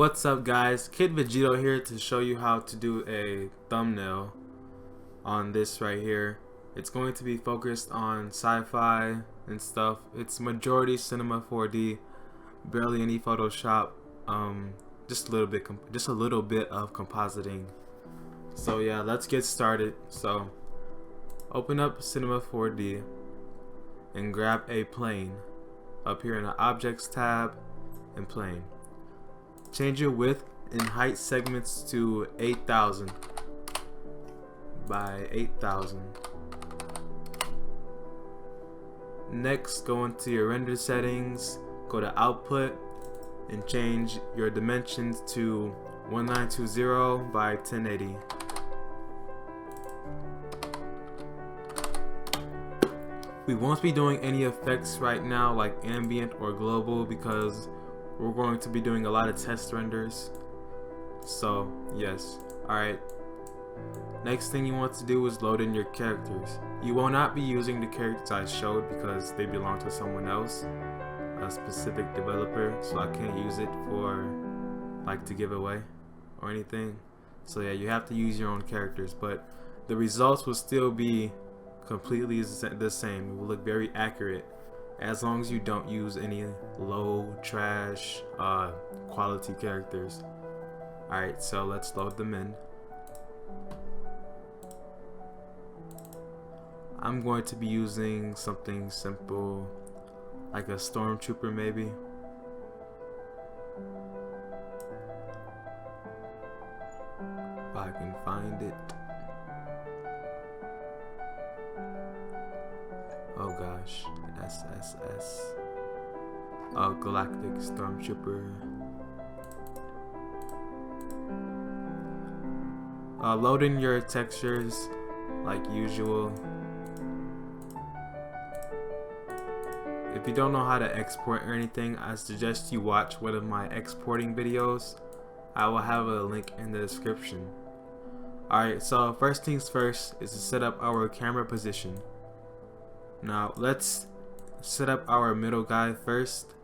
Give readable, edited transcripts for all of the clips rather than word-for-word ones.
What's up guys, Kid Vegito here to show you how to do a thumbnail on this right here. It's going to be focused on sci-fi and stuff. It's majority Cinema 4D, barely any Photoshop, just a little bit of compositing. So yeah, let's get started. So open up Cinema 4D and grab a plane up here in the Objects tab and Plane. Change your width and height segments to 8,000 by 8,000. Next, go into your render settings, go to output, and change your dimensions to 1920 by 1080. We won't be doing any effects right now like ambient or global because we're going to be doing a lot of test renders. So yes, alright. Next thing you want to do is load in your characters. You will not be using the characters I showed because they belong to someone else, a specific developer, so I can't use it for like to give away or anything. So yeah, you have to use your own characters, but the results will still be completely the same. It will look very accurate as long as you don't use any low trash quality characters. Alright, so let's load them in. I'm going to be using something simple like a stormtrooper maybe. If I can find it. Oh gosh, SSS. Oh, Galactic Stormtrooper. Load in your textures like usual. If you don't know how to export or anything, I suggest you watch one of my exporting videos. I will have a link in the description. Alright, so first things first is to set up our camera position. Now let's set up our middle guy first.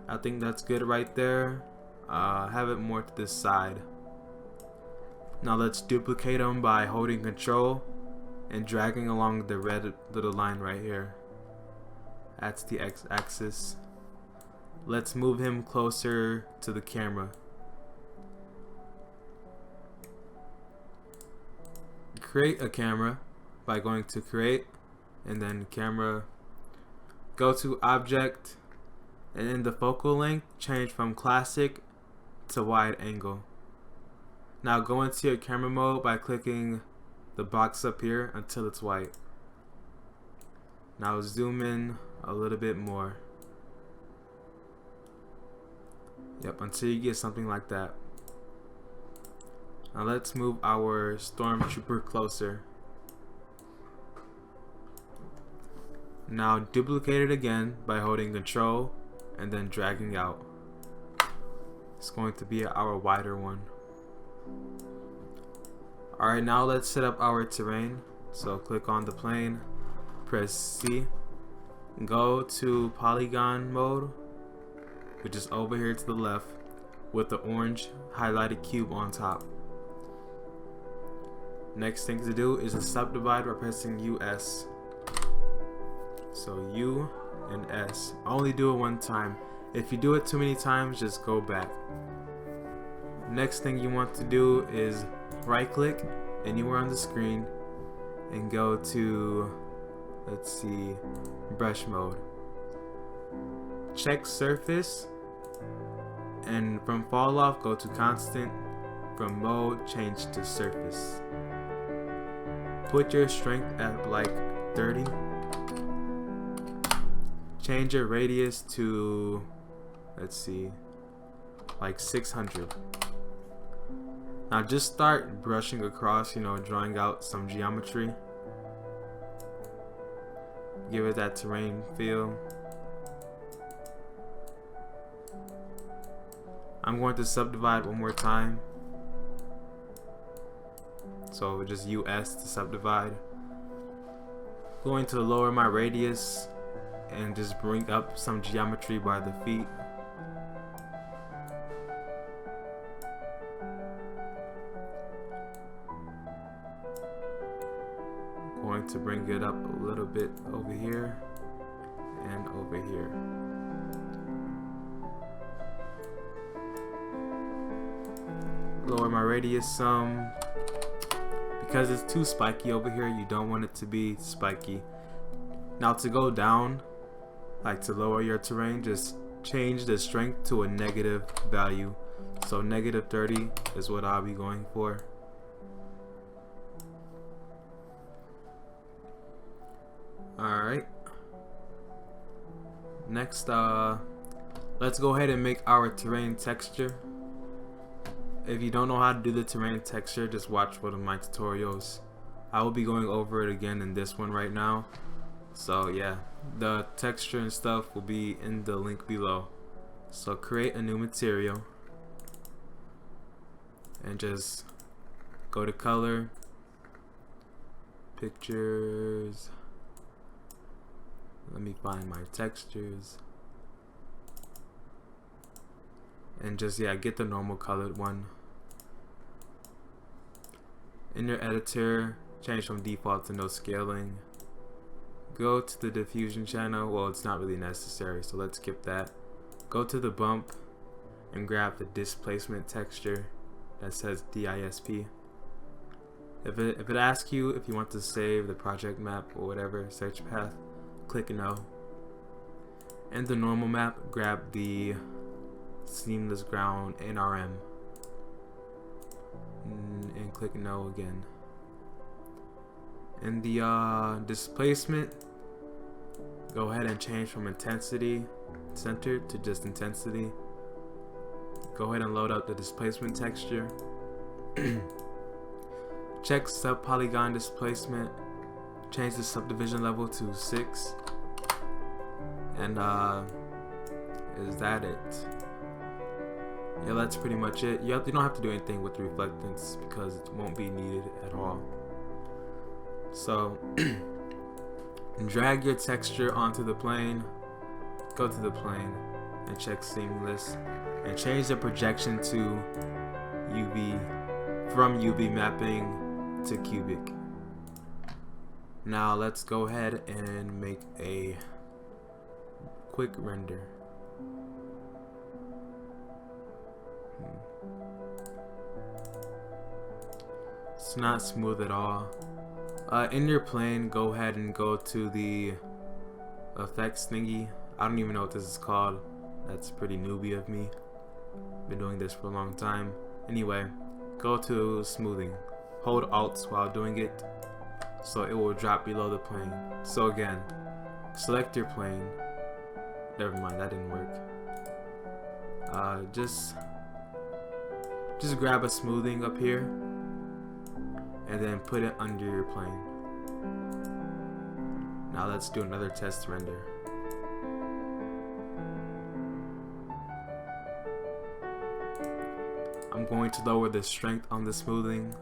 I think that's good right there. Have it more to this side. Now let's duplicate him by holding Control and dragging along the red little line right here. That's the x-axis. Let's move him closer to the camera. Create a camera by going to create and then camera, go to object, and in the focal length change from classic to wide angle. Now go into your camera mode by clicking the box up here until it's white. Now zoom in a little bit more. Yep, until you get something like that. Now let's move our stormtrooper closer. Now duplicate it again by holding Control and then dragging out. It's going to be our wider one. Alright, now let's set up our terrain. So click on the plane, press C, go to polygon mode, which is over here to the left with the orange highlighted cube on top. Next thing to do is to subdivide by pressing US. So U and S. Only do it one time. If you do it too many times, just go back. Next thing you want to do is right click anywhere on the screen and go to, let's see, brush mode. Check surface, and from fall off go to constant. From mode change to surface. Put your strength at like 30. Change your radius to, let's see, like 600. Now just start brushing across, drawing out some geometry. Give it that terrain feel. I'm going to subdivide one more time. So just US to subdivide. Going to lower my radius and just bring up some geometry by the feet. going to bring it up a little bit over here and over here. Lower my radius some. Because it's too spiky over here, you don't want it to be spiky. Now to go down, like to lower your terrain, just change the strength to a negative value. So negative 30 is what I'll be going for. Alright. Next, let's go ahead and make our terrain texture. If you don't know how to do the terrain texture, just watch one of my tutorials. I will be going over it again in this one right now. So yeah, the texture and stuff will be in the link below. So create a new material and just go to color, pictures. Let me find my textures. And just, yeah, get the normal colored one. In your editor, change from default to no scaling. Go to the diffusion channel. Well, it's not really necessary, so let's skip that. Go to the bump and grab the displacement texture that says DISP. If it asks you if you want to save the project map or whatever search path, click no. In the normal map, grab the seamless ground NRM and click no again. In the displacement, go ahead and change from intensity centered to just intensity. Go ahead and load up the displacement texture. Check subpolygon displacement, change the subdivision level to 6, and is that it? Yeah, that's pretty much it. You don't have to do anything with the reflectance because it won't be needed at all. So drag your texture onto the plane, go to the plane and check seamless and change the projection to UV, from UV mapping to cubic. Now let's go ahead and make a quick render. It's not smooth at all. In your plane, go ahead and go to the effects thingy. I don't even know what this is called. That's pretty newbie of me. Been doing this for a long time. Anyway, go to smoothing. Hold Alt while doing it, so it will drop below the plane. So again, select your plane. Never mind, that didn't work. Just grab a smoothing up here and then put it under your plane. Now let's do another test render. I'm going to lower the strength on the smoothing.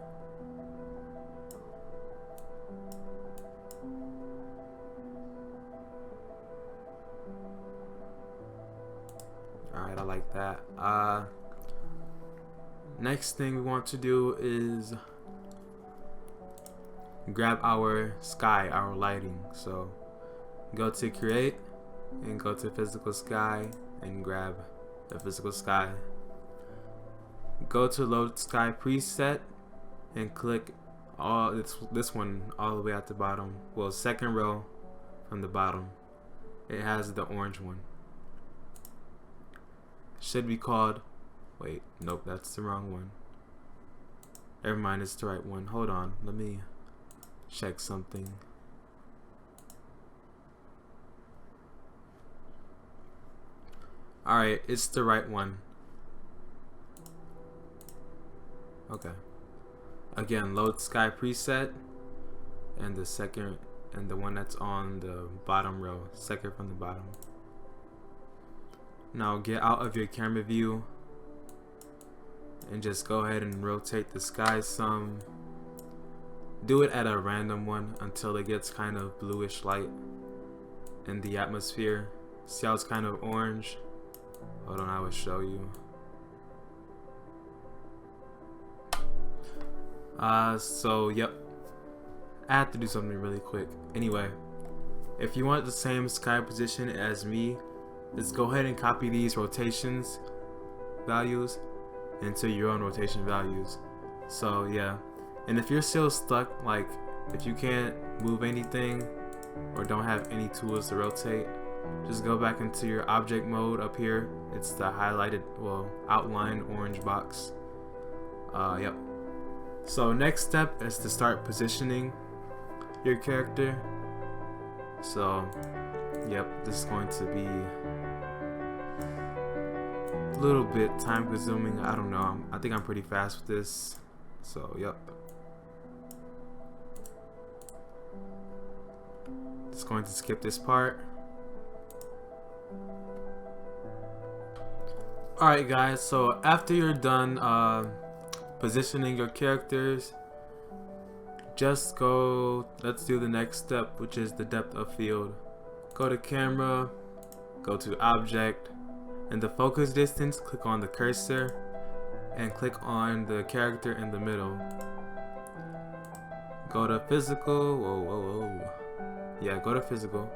Alright, I like that. Next thing we want to do is grab our sky, our lighting. So go to create and go to physical sky and grab the physical sky. Go to load sky preset and click all this one all the way at the bottom. Well, second row from the bottom. It has the orange one. Should be called, wait, nope, that's the wrong one. Never mind, it's the right one. Hold on, let me check something. Alright, it's the right one. Okay. Again, load sky preset and the second, and the one that's on the bottom row, second from the bottom. Now get out of your camera view and just go ahead and rotate the sky some. Do it at a random one until it gets kind of bluish light in the atmosphere. See how it's kind of orange? Hold on, I will show you. So yep, I have to do something really quick. Anyway, if you want the same sky position as me, just go ahead and copy these rotations values into your own rotation values. So yeah, and if you're still stuck, like if you can't move anything or don't have any tools to rotate, just go back into your object mode up here. It's the highlighted, well, outlined orange box. Yep. So next step is to start positioning your character. So yep, this is going to be a little bit time consuming. I don't know, I think I'm pretty fast with this. So yep, just going to skip this part. Alright guys, so after you're done positioning your characters, just go, let's do the next step, which is the depth of field. Go to camera, go to object, and the focus distance, click on the cursor and click on the character in the middle. Go to physical, whoa. Yeah, go to physical,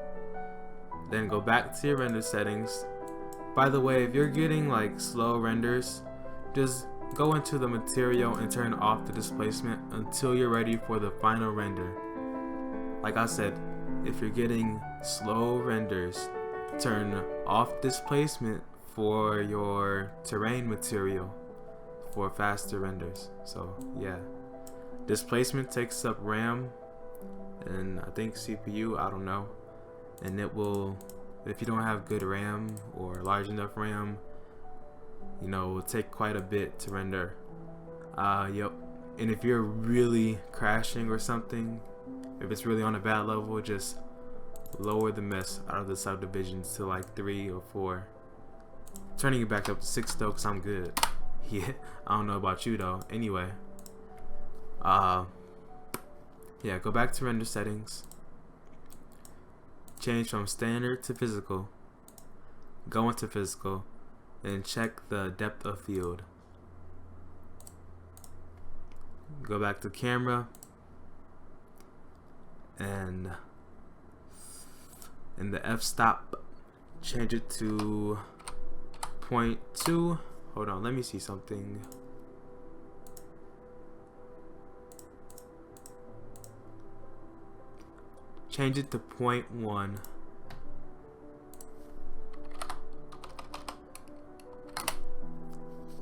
then go back to your render settings. By the way, if you're getting like slow renders, just go into the material and turn off the displacement until you're ready for the final render. Like I said, if you're getting slow renders, turn off displacement for your terrain material for faster renders. So yeah, displacement takes up RAM and I think CPU, I don't know, and it will, if you don't have good RAM or large enough RAM, you know, it will take quite a bit to render. Yep. And if you're really crashing or something, if it's really on a bad level, just lower the mess out of the subdivisions to like 3 or 4. Turning it back up to 6 though, cause I'm good. Yeah, I don't know about you though. Anyway, yeah, go back to render settings. Change from standard to physical. Go into physical and check the depth of field. Go back to camera and in the f-stop, change it to 0.2. Hold on, let me see something. Change it to 0.1.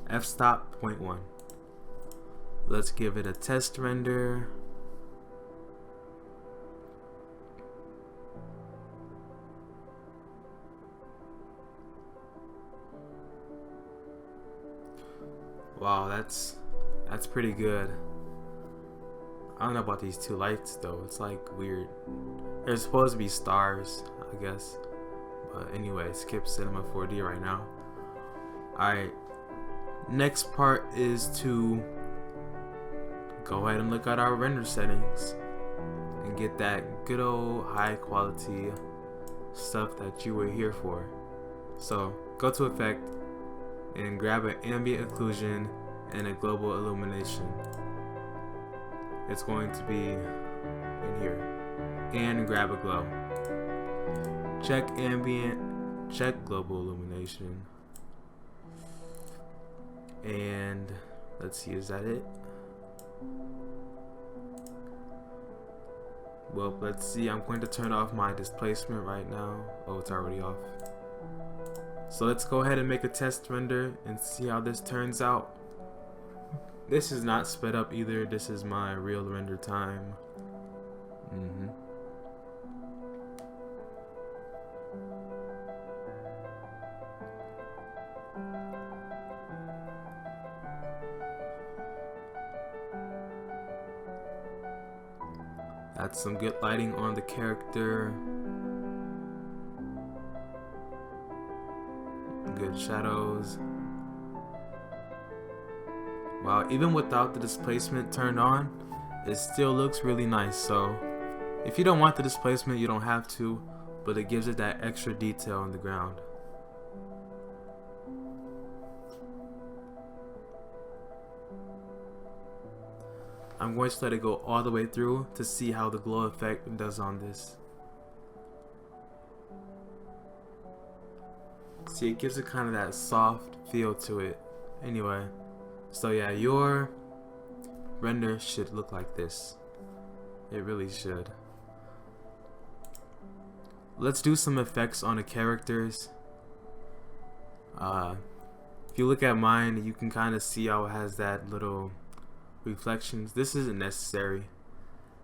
F-stop 0.1. Let's give it a test render. Wow, that's pretty good. I don't know about these two lights though. It's like weird. They're supposed to be stars, I guess. But anyway, skip Cinema 4D right now. Alright. Next part is to go ahead and look at our render settings and get that good old high quality stuff that you were here for. So go to effect and grab an ambient occlusion and a global illumination. It's going to be in here. And grab a glow. Check ambient, check global illumination. And let's see, is that it? Well, let's see, I'm going to turn off my displacement right now. Oh, it's already off. So let's go ahead and make a test render and see how this turns out. This is not sped up either. This is my real render time. That's some good lighting on the character. Good shadows. Wow, even without the displacement turned on, it still looks really nice. So if you don't want the displacement, you don't have to, but it gives it that extra detail on the ground. I'm going to let it go all the way through to see how the glow effect does on this. See, it gives it kind of that soft feel to it. Anyway, so yeah, your render should look like this. It really should. Let's do some effects on the characters. If you look at mine, you can kind of see how it has that little reflections. This isn't necessary,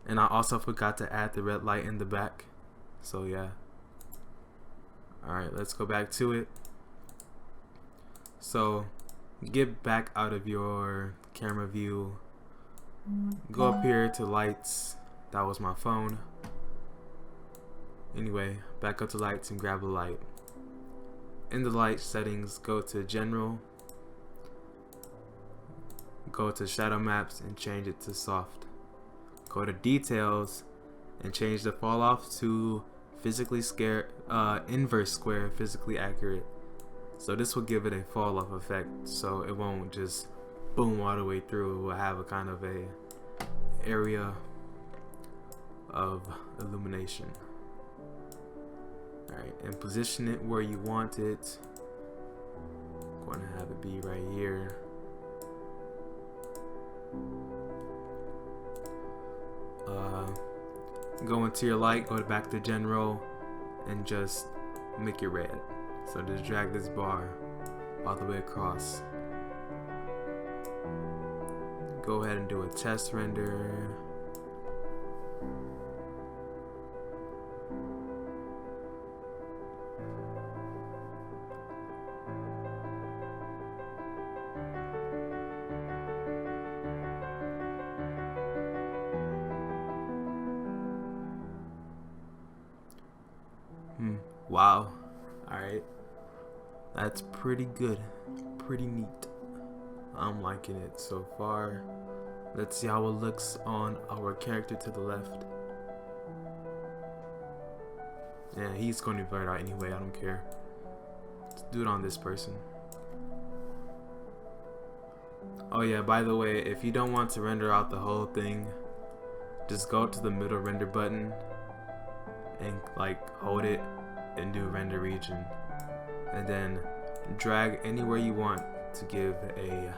and I also forgot to add the red light in the back, so yeah. Alright, let's go back to it. So get back out of your camera view, go up here to lights. That was my phone. Anyway, back up to lights and grab a light. In the light settings, go to general, go to shadow maps and change it to soft. Go to details and change the fall off to physically inverse square, physically accurate. So this will give it a fall off effect, so it won't just boom all the way through. It will have a kind of a area of illumination. Alright, and position it where you want it. I'm going to have it be right here. Go into your light, go back to general, and just make it red. So just drag this bar all the way across. Go ahead and do a test render. Wow. Alright. That's pretty good. Pretty neat. I'm liking it so far. Let's see how it looks on our character to the left. Yeah, he's going to be blurred out anyway. I don't care. Let's do it on this person. Oh yeah, by the way, if you don't want to render out the whole thing, just go to the middle render button and like hold it and do render region, and then drag anywhere you want to give a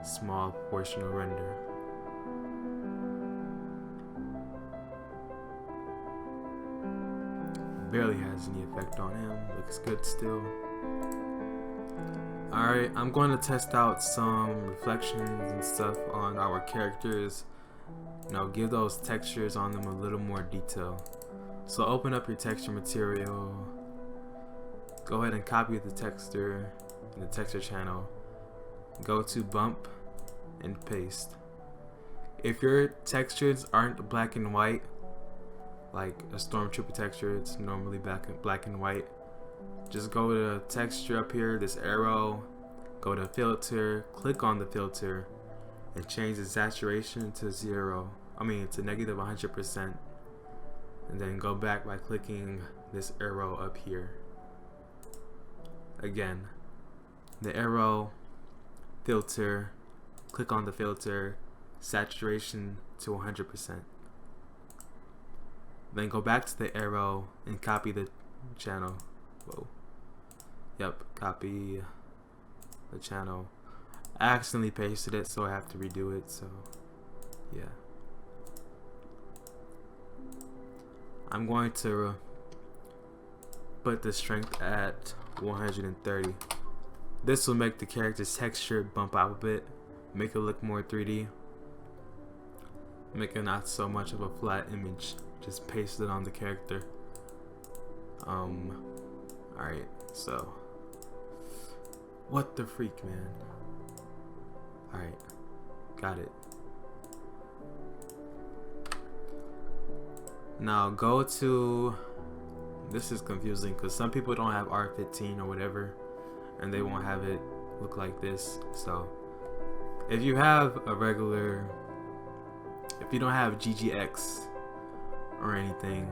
small portion of render. Barely has any effect on him, looks good still. Alright, I'm going to test out some reflections and stuff on our characters. You know, give those textures on them a little more detail. So open up your texture material, go ahead and copy the texture in the texture channel, go to bump and paste. If your textures aren't black and white, like a stormtrooper texture, it's normally black and white, just go to texture up here, this arrow, go to filter, click on the filter and change the saturation to to negative 100%. And then go back by clicking this arrow up here. Again, the arrow, filter, click on the filter, saturation to 100%. Then go back to the arrow and copy the channel. Whoa. Yep, copy the channel. I accidentally pasted it, so I have to redo it, so yeah. I'm going to put the strength at 130. This will make the character's texture bump out a bit, make it look more 3D, make it not so much of a flat image. Just paste it on the character. Alright, so what the freak, man. Alright, got it. Now go to, this is confusing because some people don't have R15 or whatever, and they won't have it look like this. So if you have a regular, if you don't have GGX or anything,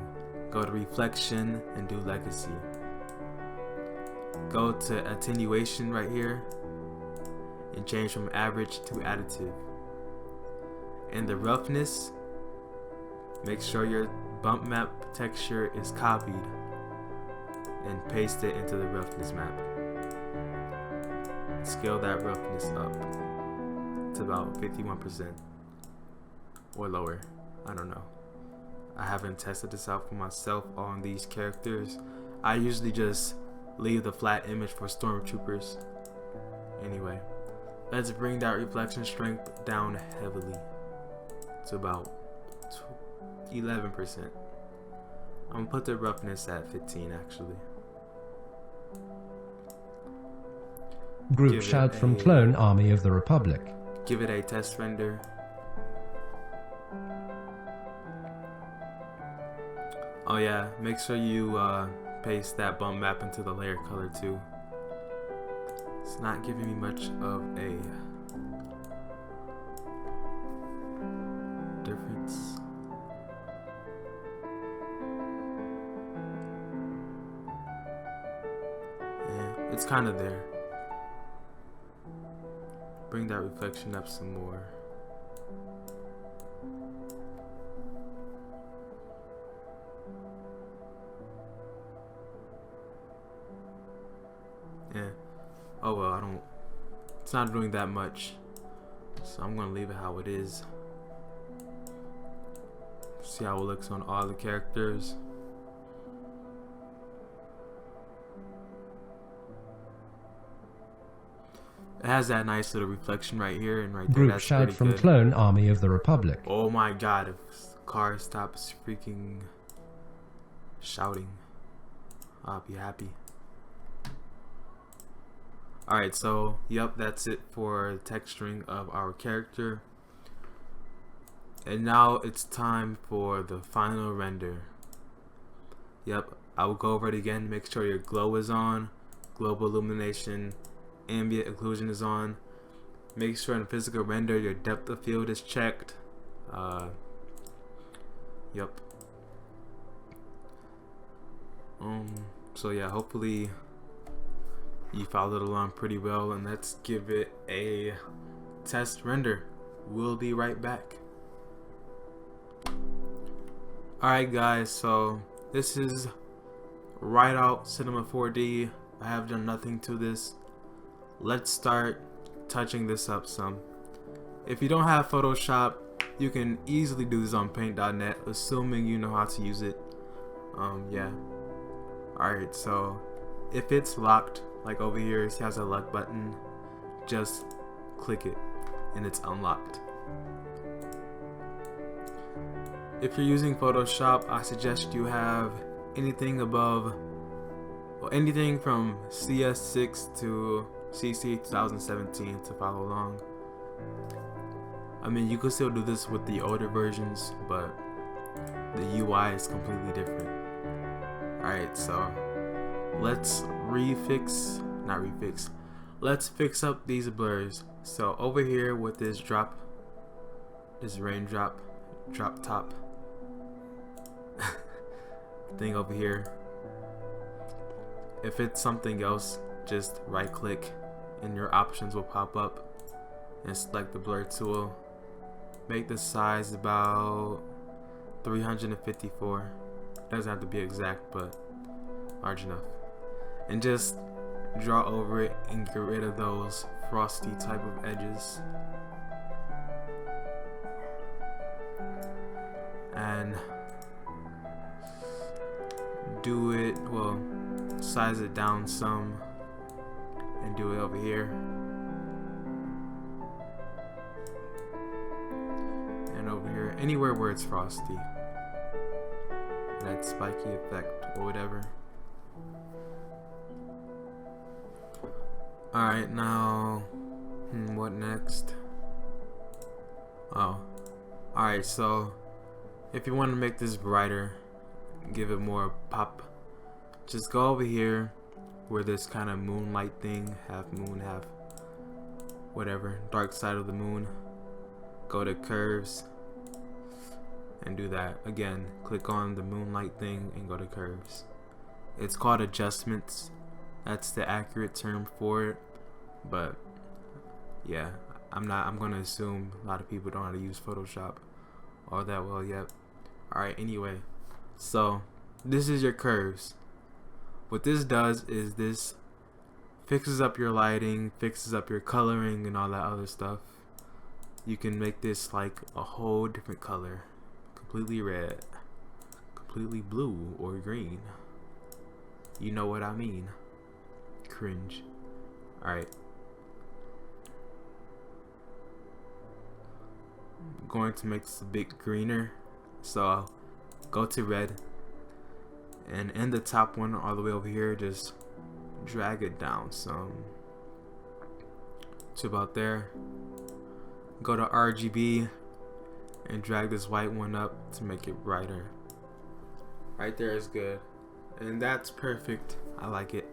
go to reflection and do legacy. Go to attenuation right here and change from average to additive. And the roughness, make sure your bump map texture is copied and paste it into the roughness map. Scale that roughness up to about 51% or lower. I don't know. I haven't tested this out for myself on these characters. I usually just leave the flat image for stormtroopers. Anyway, let's bring that reflection strength down heavily to about 11%. I'm gonna put the roughness at 15 actually. Group shout from Clone Army of the Republic. Give it a test render. Oh yeah, make sure you paste that bump map into the layer color too. It's not giving me much of a difference. Yeah, it's kind of there. Bring that reflection up some more. Yeah. Oh well, it's not doing that much. So I'm gonna leave it how it is. See how it looks on all the characters. It has that nice little reflection right here and right there. Group That's shout pretty from good. Clone Army of the Republic. Oh my god, if car stops freaking shouting, I'll be happy. Alright, so yep, that's it for texturing of our character. And now it's time for the final render. Yep, I will go over it again. Make sure your glow is on, global illumination, ambient occlusion is on. Make sure in physical render your depth of field is checked. Yep. So yeah, hopefully you followed along pretty well, and let's give it a test render. We'll be right back. Alright guys, so this is right out Cinema 4D. I have done nothing to this. Let's start touching this up some. If you don't have Photoshop, you can easily do this on paint.net, assuming you know how to use it. Yeah. Alright, so if it's locked, like over here it has a lock button, just click it and it's unlocked. If you're using Photoshop, I suggest you have anything above, well, anything from CS6 to CC 2017 to follow along. I mean, you could still do this with the older versions, but the UI is completely different. Alright, so let's let's fix up these blurs. So over here with this raindrop drop top thing over here, if it's something else, just right click and your options will pop up and select the blur tool. Make the size about 354. Doesn't have to be exact, but large enough. And just draw over it and get rid of those frosty type of edges. And do it, well, size it down some and do it over here. And over here, anywhere where it's frosty. That spiky effect or whatever. Alright, now what next? Oh, alright, so if you want to make this brighter, give it more pop, just go over here where this kind of moonlight thing, half moon, half whatever, dark side of the moon. Go to curves and do that again. Click on the moonlight thing and go to curves. It's called adjustments. That's the accurate term for it, but yeah, I'm gonna assume a lot of people don't know how to use Photoshop all that well yet. Alright, anyway, so this is your curves. What this does is this fixes up your lighting, fixes up your coloring and all that other stuff. You can make this like a whole different color, completely red, completely blue or green. You know what I mean. Cringe. Alright. I'm going to make this a bit greener. So I'll go to red. And in the top one all the way over here, just drag it down some to about there. Go to RGB and drag this white one up to make it brighter. Right there is good. And that's perfect. I like it.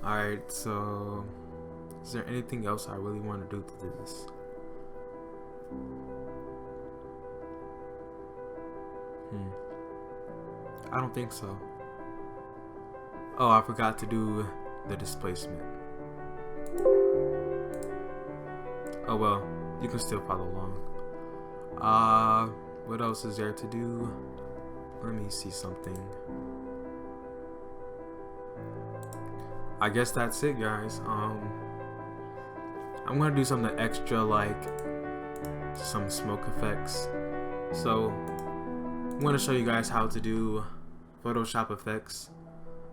Alright, so is there anything else I really want to do to this? I don't think so. Oh, I forgot to do the displacement. Oh well, you can still follow along. What else is there to do? Let me see something. I guess that's it, guys. I'm gonna do something extra, like some smoke effects. So I'm gonna show you guys how to do Photoshop effects,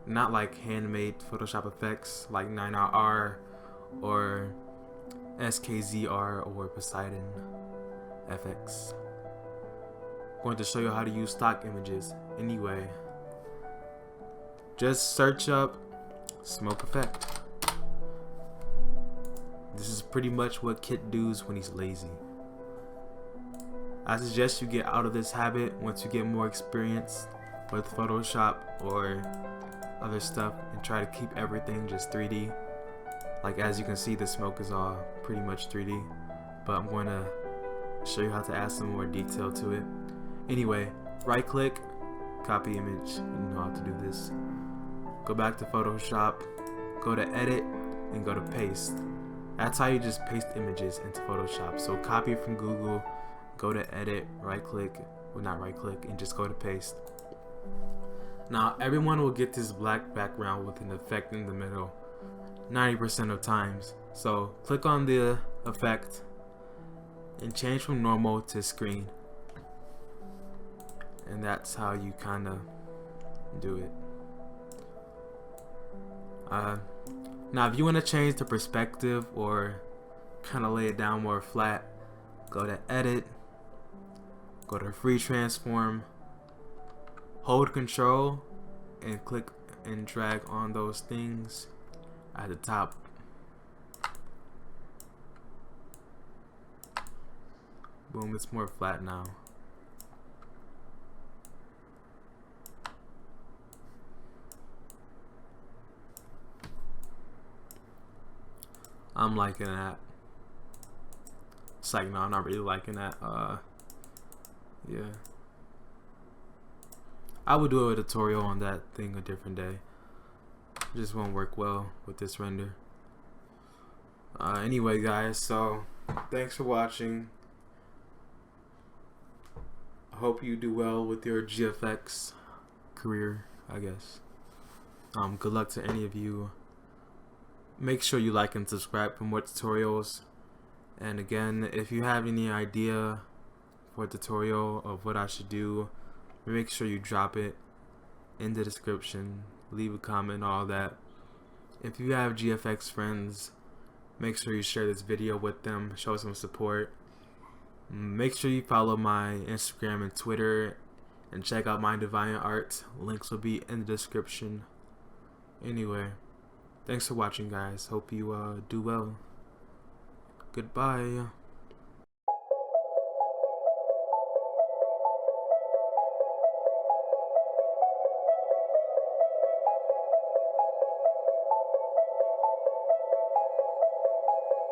not like handmade Photoshop effects like 9R or SKZR or Poseidon FX. I'm going to show you how to use stock images. Anyway, just search up smoke effect. This is pretty much what Kit does when he's lazy. I suggest you get out of this habit once you get more experience with Photoshop or other stuff, and try to keep everything just 3D. Like as you can see, the smoke is all pretty much 3D, but I'm going to show you how to add some more detail to it. Anyway, right click, copy image. You know how to do this. Go back to Photoshop, go to edit, and go to paste. That's how you just paste images into Photoshop. So copy it from Google, go to edit, right click, well not right click, and just go to paste. Now everyone will get this black background with an effect in the middle 90% of times. So click on the effect and change from normal to screen. And that's how you kind of do it. Now if you want to change the perspective or kind of lay it down more flat, go to edit, go to free transform, hold control and click and drag on those things at the top. Boom, it's more flat now. I'm liking that. It's like, no, I'm not really liking that. Yeah. I would do a tutorial on that thing a different day. It just won't work well with this render. Anyway, guys, so thanks for watching. I hope you do well with your GFX career, I guess. Good luck to any of you. Make sure you like and subscribe for more tutorials. And again, if you have any idea for a tutorial of what I should do, make sure you drop it in the description. Leave a comment, all that. If you have GFX friends, make sure you share this video with them. Show some support. Make sure you follow my Instagram and Twitter, and check out my Divine Art. Links will be in the description. Anyway, thanks for watching, guys. Hope you do well. Goodbye.